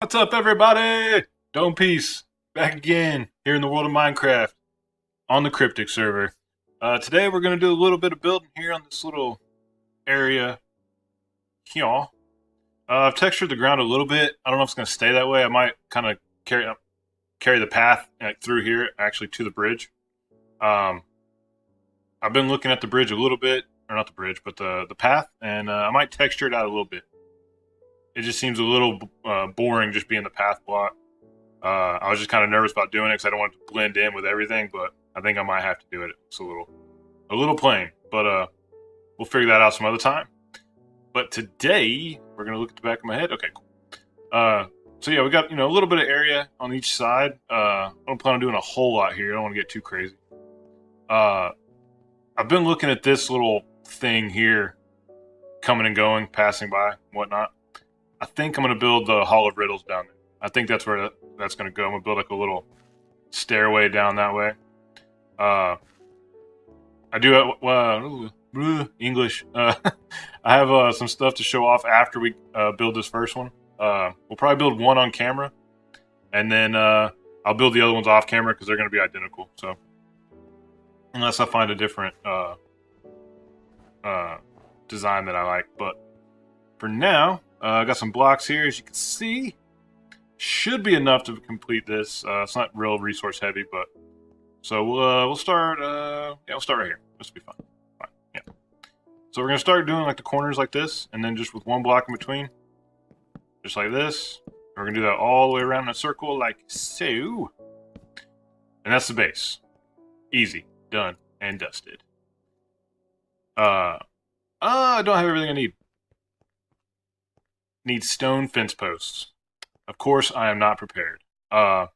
What's up, everybody? Dome Piece, back again here in the world of Minecraft on the Kryptic server. Today we're going to do a little bit of building here on this little area here. I've textured the ground a little bit. I don't know if it's going to stay that way. I might kind of carry the path through here, actually, to the bridge. I've been looking at the bridge a little bit, or not the bridge, but the path, and I might texture it out a little bit. It just seems a little boring just being the path block. I was just kind of nervous about doing it because I don't want it to blend in with everything, but I think I might have to do it. It's a little plain, but we'll figure that out some other time. But today we're gonna look at the back of my head. Okay, cool. So yeah, we got a little bit of area on each side. I don't plan on doing a whole lot here. I don't want to get too crazy. I've been looking at this little thing here, coming and going, passing by, and whatnot. I think I'm going to build the Hall of Riddles down there. I think that's where that's going to go. I'm going to build like a little stairway down that way. I do English. I have some stuff to show off after we build this first one. We'll probably build one on camera, and then I'll build the other ones off camera because they're going to be identical. So unless I find a different design that I like, but for now. I got some blocks here, as you can see. Should be enough to complete this. It's not real resource heavy, but so we'll start. Yeah, we'll start right here. This will be fun. Fine. Yeah. So we're gonna start doing like the corners like this, and then just with one block in between, just like this. We're gonna do that all the way around in a circle, like so. And that's the base. Easy, done, and dusted. I don't have everything I need. Need stone fence posts. Of course, I am not prepared. Also,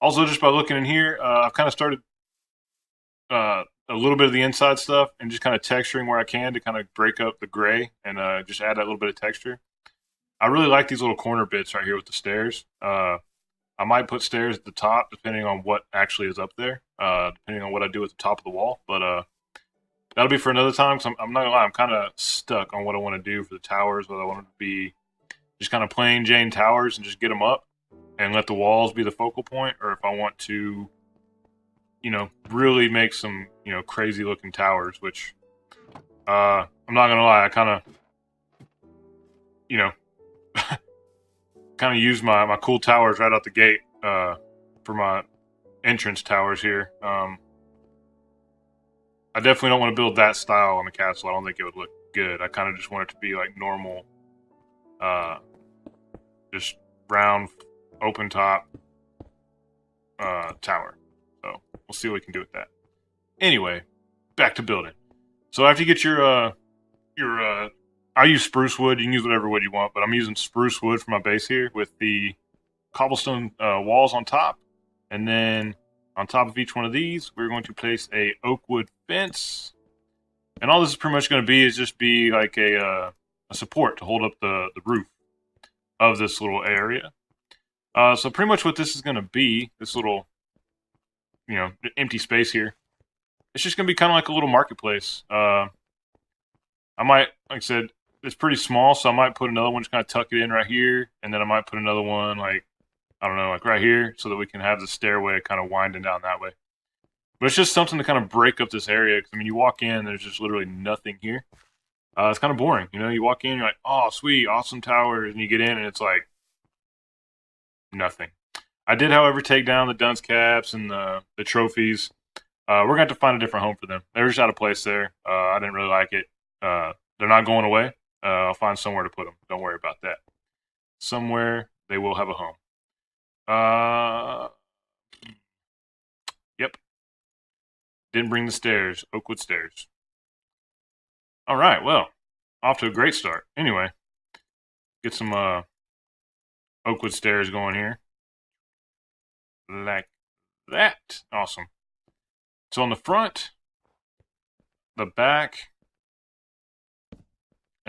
just by looking in here, I've kind of started a little bit of the inside stuff and just kind of texturing where I can to kind of break up the gray and just add that little bit of texture. I really like these little corner bits right here with the stairs. I might put stairs at the top depending on what actually is up there, depending on what I do at the top of the wall. But that'll be for another time. Cause I'm not gonna lie, I'm kind of stuck on what I want to do for the towers. Whether I want it to be just kind of plain Jane towers and just get them up and let the walls be the focal point, or if I want to, really make some, crazy looking towers. Which I'm not gonna lie, I kind of, use my cool towers right out the gate for my entrance towers here. I definitely don't want to build that style on the castle. I don't think it would look good. I kind of just want it to be like normal, just round, open top tower. So we'll see what we can do with that. Anyway, back to building. So after you get your I use spruce wood. You can use whatever wood you want, but I'm using spruce wood for my base here with the cobblestone walls on top, and then on top of each one of these, we're going to place a oak wood fence. And all this is pretty much going to be is just be like a support to hold up the roof of this little area. So pretty much what this is going to be, this little, empty space here, it's just going to be kind of like a little marketplace. I might, like I said, it's pretty small, so I might put another one, just kind of tuck it in right here, and then I might put another one like, I don't know, like right here, so that we can have the stairway kind of winding down that way. But it's just something to kind of break up this area, because, you walk in, there's just literally nothing here. It's kind of boring, you walk in, you're like, oh, sweet, awesome towers, and you get in, and it's like, nothing. I did, however, take down the dunce caps and the trophies. We're going to have to find a different home for them. They're just out of place there. I didn't really like it. They're not going away. I'll find somewhere to put them. Don't worry about that. Somewhere they will have a home. Yep. Didn't bring the stairs. Oakwood stairs. All right, well, off to a great start. Anyway, get some Oakwood stairs going here. Like that. Awesome. So on the front, the back,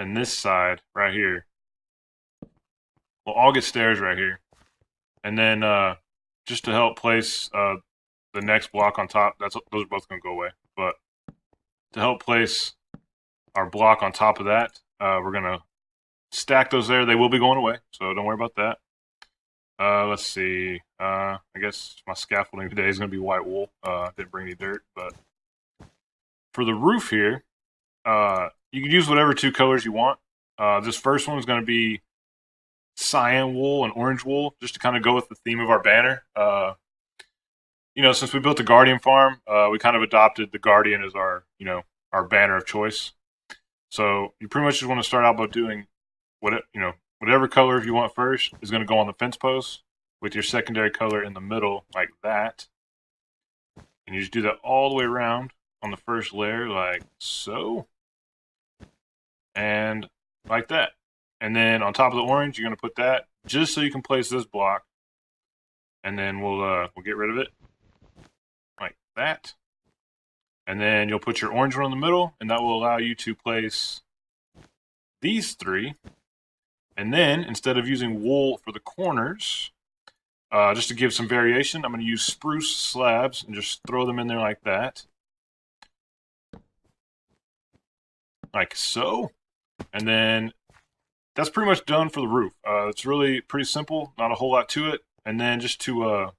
and this side right here will all get stairs right here. And then just to help place the next block on top, those are both going to go away. But to help place our block on top of that, we're going to stack those there. They will be going away, so don't worry about that. Let's see. I guess my scaffolding today is going to be white wool. Didn't bring any dirt, but for the roof here, you can use whatever two colors you want. This first one is going to be cyan wool and orange wool, just to kind of go with the theme of our banner. You know, since we built the Guardian farm, we kind of adopted the Guardian as our, you know, our banner of choice. So you pretty much just want to start out by doing whatever color you want first is going to go on the fence post, with your secondary color in the middle like that. And you just do that all the way around on the first layer like so. And like that. And then on top of the orange, you're going to put that just so you can place this block. And then we'll get rid of it like that. And then you'll put your orange one in the middle, and that will allow you to place these three. And then instead of using wool for the corners, just to give some variation, I'm going to use spruce slabs and just throw them in there like that. Like so. And then that's pretty much done for the roof. It's really pretty simple, not a whole lot to it. And then just to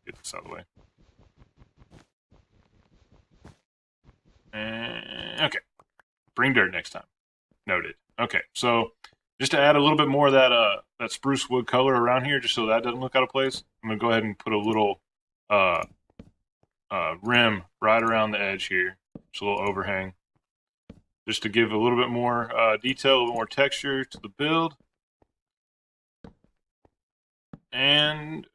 get this out of the way. Okay, bring dirt next time. Noted. Okay, so just to add a little bit more of that spruce wood color around here, just so that doesn't look out of place, I'm gonna go ahead and put a little rim right around the edge here, just a little overhang, just to give a little bit more detail, a little more texture to the build. And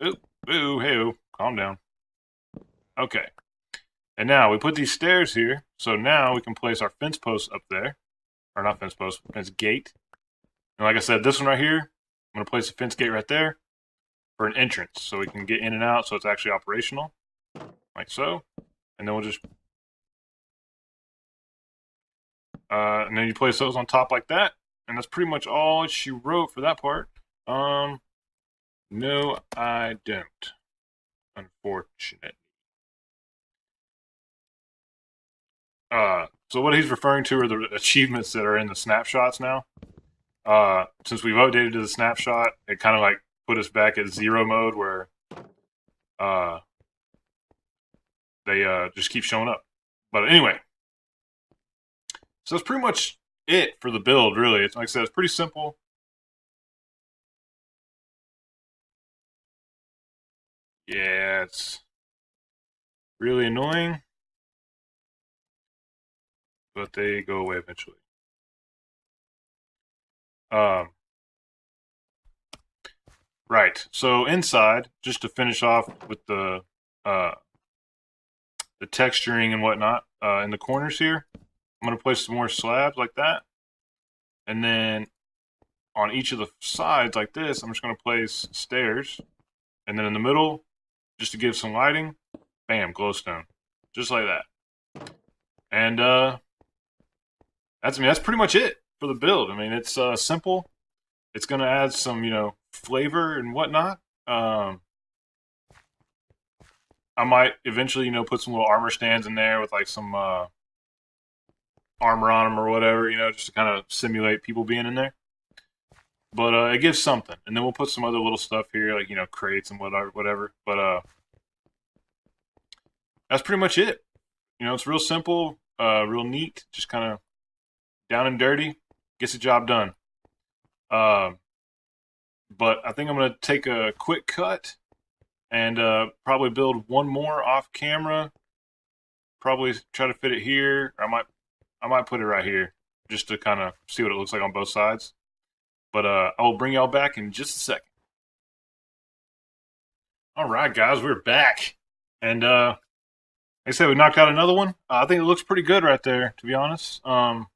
hey, calm down. Okay. And now we put these stairs here, so now we can place our fence posts up there. Or not fence post, fence gate. And like I said, this one right here, I'm going to place a fence gate right there for an entrance, so we can get in and out so it's actually operational. Like so. And then we'll just... and then you place those on top like that. And that's pretty much all she wrote for that part. No, I don't. Unfortunate. So what he's referring to are the achievements that are in the snapshots now. Since we've updated to the snapshot, it kind of like put us back at 0 mode where they just keep showing up. But anyway, so that's pretty much it for the build, really. It's, like I said, it's pretty simple. Yeah, it's really annoying, but they go away eventually. Right. So inside, just to finish off with the texturing and whatnot, in the corners here, I'm going to place some more slabs like that. And then on each of the sides like this, I'm just going to place stairs. And then in the middle, just to give some lighting, bam, glowstone. Just like that. And that's pretty much it for the build. I mean, it's simple. It's going to add some, you know, flavor and whatnot. I might eventually, you know, put some little armor stands in there with like some armor on them or whatever, you know, just to kind of simulate people being in there. But it gives something. And then we'll put some other little stuff here, like, you know, crates and whatever. But that's pretty much it. You know, it's real simple, real neat, just kind of down and dirty, gets the job done. But I think I'm going to take a quick cut and probably build one more off camera. Probably try to fit it here. I might put it right here just to kind of see what it looks like on both sides. But I will bring y'all back in just a second. All right, guys, we're back. And like I said, we knocked out another one. I think it looks pretty good right there, to be honest. Like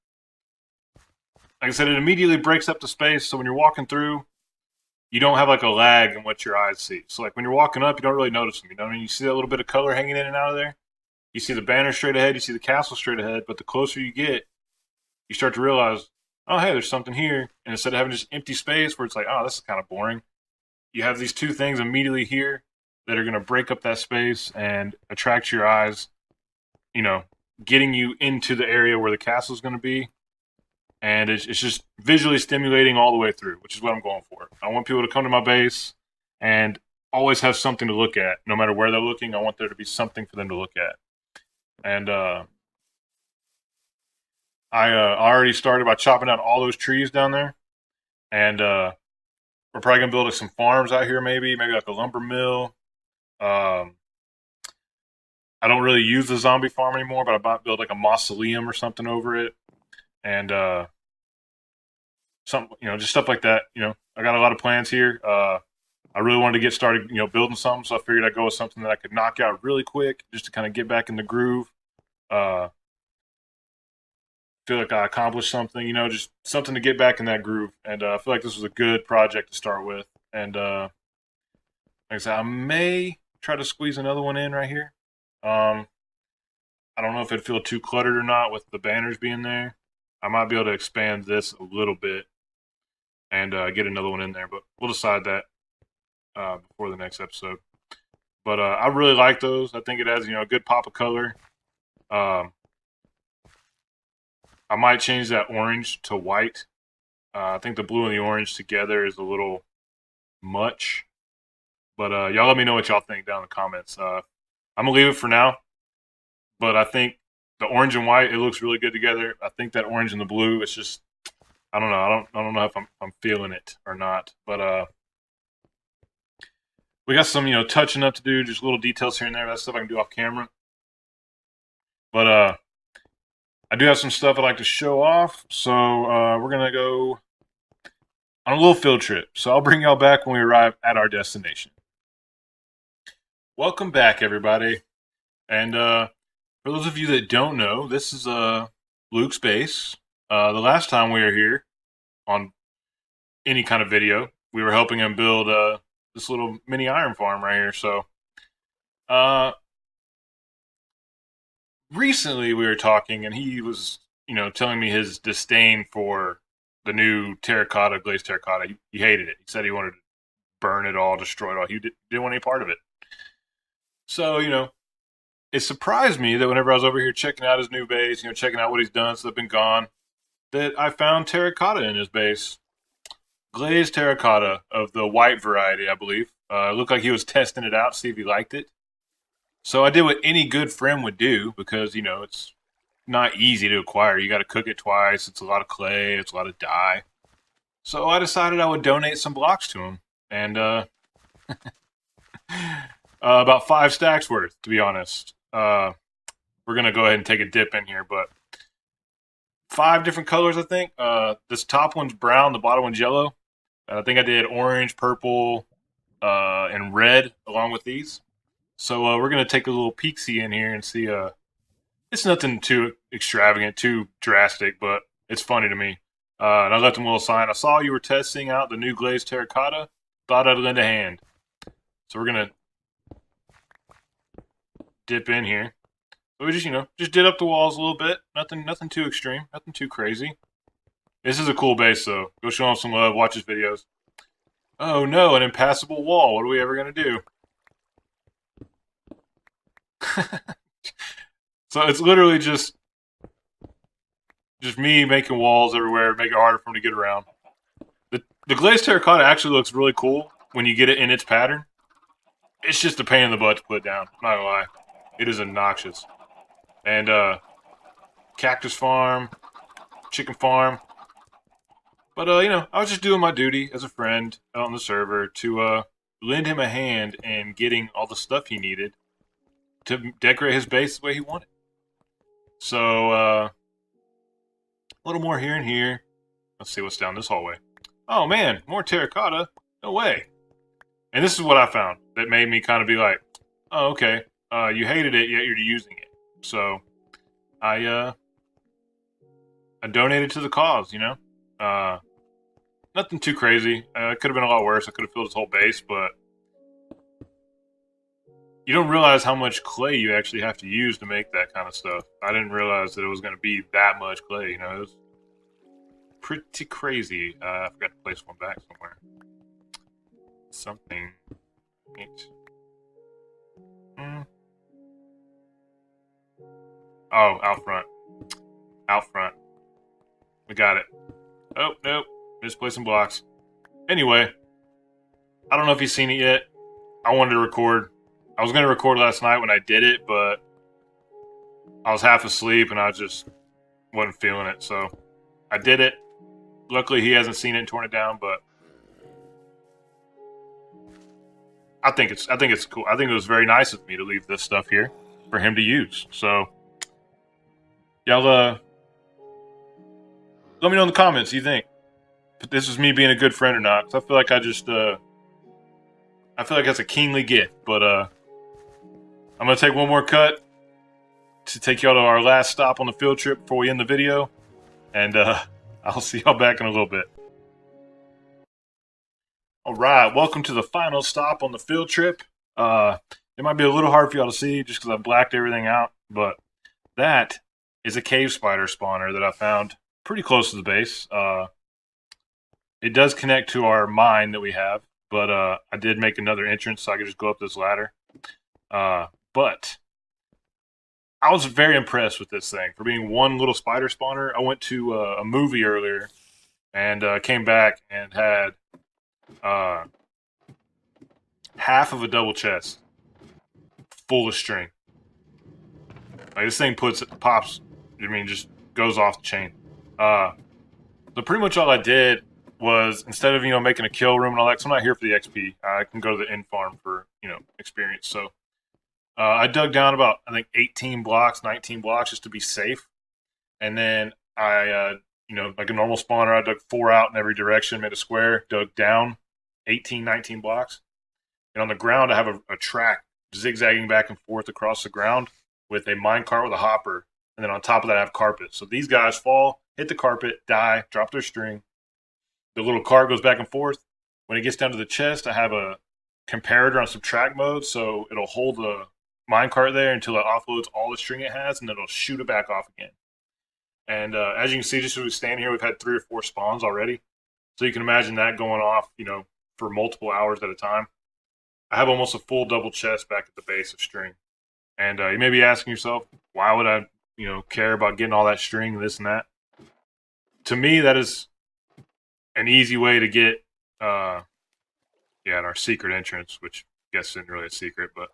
I said, it immediately breaks up the space. So when you're walking through, you don't have like a lag in what your eyes see. So like when you're walking up, you don't really notice them. You know what I mean? You see that little bit of color hanging in and out of there. You see the banner straight ahead. You see the castle straight ahead. But the closer you get, you start to realize, oh, hey, there's something here. And instead of having just empty space where it's like, oh, this is kind of boring, you have these two things immediately here that are going to break up that space and attract your eyes, you know, getting you into the area where the castle is going to be. And it's just visually stimulating all the way through, which is what I'm going for. I want people to come to my base and always have something to look at. No matter where they're looking, I want there to be something for them to look at. And I already started by chopping down all those trees down there. And we're probably going to build like some farms out here, maybe like a lumber mill. I don't really use the zombie farm anymore, but I might build like a mausoleum or something over it. And some, just stuff like that. I got a lot of plans here. I really wanted to get started, building something, so I figured I'd go with something that I could knock out really quick, just to kind of get back in the groove. Feel like I accomplished something, just something to get back in that groove. And I feel like this was a good project to start with. And like I said, I may try to squeeze another one in right here. I don't know if it'd feel too cluttered or not with the banners being there. I might be able to expand this a little bit and get another one in there, but we'll decide that before the next episode. But I really like those. I think it has, a good pop of color. I might change that orange to white. I think the blue and the orange together is a little much. But y'all let me know what y'all think down in the comments. I'm going to leave it for now. But I think the orange and white, it looks really good together. I think that orange and the blue, it's just, I don't know. I don't know if I'm feeling it or not. But we got some, touching up to do, just little details here and there. That's stuff I can do off camera. But I do have some stuff I'd like to show off. So we're going to go on a little field trip. So I'll bring y'all back when we arrive at our destination. Welcome back, everybody. And for those of you that don't know, this is Luke's base. The last time we were here on any kind of video, we were helping him build this little mini iron farm right here. So recently we were talking, and he was, telling me his disdain for the new terracotta, glazed terracotta. He hated it. He said he wanted to burn it all, destroy it all. He didn't want any part of it. So, it surprised me that whenever I was over here checking out his new base, checking out what he's done since I've been gone, that I found terracotta in his base. Glazed terracotta of the white variety, I believe. It looked like he was testing it out, see if he liked it. So I did what any good friend would do, because, it's not easy to acquire. You got to cook it twice. It's a lot of clay. It's a lot of dye. So I decided I would donate some blocks to him. And about 5 stacks worth, to be honest. We're going to go ahead and take a dip in here, but 5 different colors, I think. This top one's brown, the bottom one's yellow. I think I did orange, purple, and red along with these. So we're going to take a little peek-see in here and see. It's nothing too extravagant, too drastic, but it's funny to me. And I left him a little sign. I saw you were testing out the new glazed terracotta. Thought I'd lend a hand. So we're going to dip in here. So we just did up the walls a little bit. Nothing too extreme. Nothing too crazy. This is a cool base, though. Go show him some love. Watch his videos. Oh no, an impassable wall. What are we ever going to do? So it's literally just me making walls everywhere, make it harder for him to get around. The glazed terracotta actually looks really cool when you get it in its pattern. It's just a pain in the butt to put down. I'm not gonna lie. It is obnoxious. And cactus farm, chicken farm. But I was just doing my duty as a friend out on the server to lend him a hand in getting all the stuff he needed to decorate his base the way he wanted. So a little more here and here. Let's see what's down this hallway. Oh man, more terracotta. No way. And this is what I found that made me kind of be like, oh, okay. You hated it, yet you're using it. So I donated to the cause, Nothing too crazy. It could have been a lot worse. I could have filled his whole base, but you don't realize how much clay you actually have to use to make that kind of stuff. I didn't realize that it was going to be that much clay, It was pretty crazy. I forgot to place one back somewhere. Something. Oh, out front. Out front. We got it. Oh, nope. Misplaced some blocks. Anyway, I don't know if you've seen it yet. I wanted to record. I was going to record last night when I did it, but I was half asleep and I just wasn't feeling it. So I did it. Luckily, he hasn't seen it and torn it down, but I think it's cool. I think it was very nice of me to leave this stuff here for him to use. So y'all let me know in the comments. Do you think this is me being a good friend or not? 'Cause I feel like I feel like that's a kingly gift. But I'm gonna take one more cut to take y'all to our last stop on the field trip before we end the video, and I'll see y'all back in a little bit. All right, welcome to the final stop on the field trip. It might be a little hard for y'all to see just because I blacked everything out, but that is a cave spider spawner that I found pretty close to the base. It does connect to our mine that we have, but I did make another entrance so I could just go up this ladder. But I was very impressed with this thing. For being one little spider spawner, I went to a movie earlier and came back and had half of a double chest full of string. Like, this thing pops, I mean, just goes off the chain. So pretty much all I did was, instead of, making a kill room and all that, 'cause I'm not here for the XP, I can go to the end farm for, experience. So I dug down about, I think, 18 blocks, 19 blocks just to be safe. And then I, like a normal spawner, I dug 4 out in every direction, made a square, dug down 18, 19 blocks. And on the ground, I have a track zigzagging back and forth across the ground with a minecart with a hopper. And then on top of that, I have carpet. So these guys fall, hit the carpet, die, drop their string. The little cart goes back and forth. When it gets down to the chest, I have a comparator on subtract mode, so it'll hold the minecart there until it offloads all the string it has, and then it'll shoot it back off again. And as you can see, just as we stand here, we've had 3 or 4 spawns already. So you can imagine that going off, for multiple hours at a time. I have almost a full double chest back at the base of string. And you may be asking yourself, why would I, care about getting all that string, this and that? To me, that is an easy way to get, at our secret entrance, which I guess isn't really a secret, but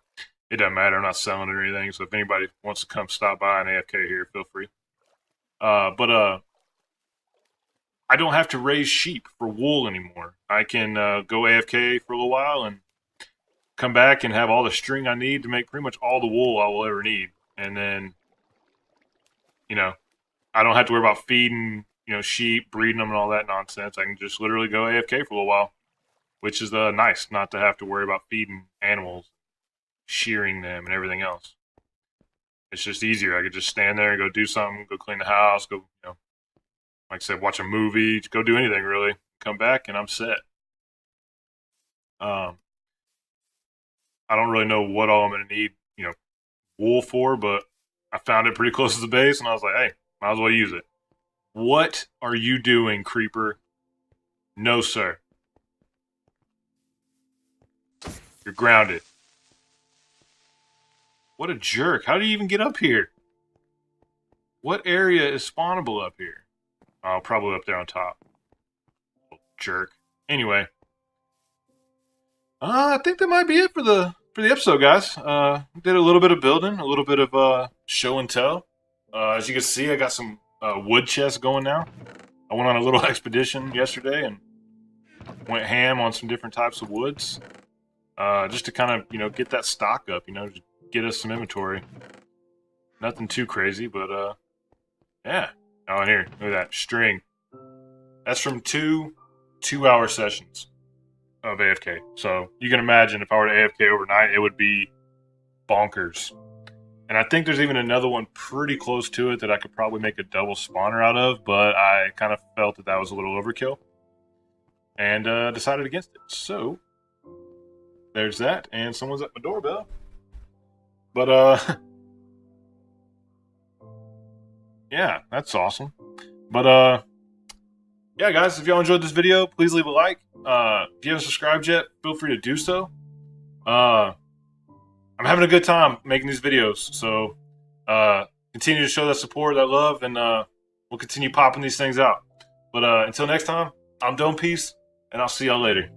it doesn't matter. I'm not selling it or anything. So if anybody wants to come stop by and AFK here, feel free. But I don't have to raise sheep for wool anymore. I can go AFK for a little while and come back and have all the string I need to make pretty much all the wool I will ever need. And then, I don't have to worry about feeding, sheep, breeding them and all that nonsense. I can just literally go AFK for a little while, which is nice, not to have to worry about feeding animals, shearing them, and everything else. It's just easier. I could just stand there and go do something, go clean the house, go, like I said, watch a movie, go do anything really. Come back and I'm set. I don't really know what all I'm going to need, wool for, but I found it pretty close to the base, and I was like, hey, might as well use it. What are you doing, creeper? No, sir. You're grounded. What a jerk. How do you even get up here? What area is spawnable up here? Oh, probably up there on top. Little jerk. Anyway. I think that might be it for the episode, guys. Did a little bit of building, a little bit of show and tell. As you can see, I got some wood chests going now. I went on a little expedition yesterday and went ham on some different types of woods. Just to kind of, get that stock up, just get us some inventory. Nothing too crazy, but yeah. Oh, and here, look at that string. That's from 2 2-hour sessions of AFK. So you can imagine if I were to AFK overnight, it would be bonkers. And I think there's even another one pretty close to it that I could probably make a double spawner out of, but I kind of felt that was a little overkill and decided against it. So there's that, and someone's at my doorbell. But yeah, that's awesome. But yeah, guys, if y'all enjoyed this video, please leave a like. If you haven't subscribed yet, feel free to do so. I'm having a good time making these videos, so continue to show that support, that love, and we'll continue popping these things out. But until next time, I'm Dome Peace, and I'll see y'all later.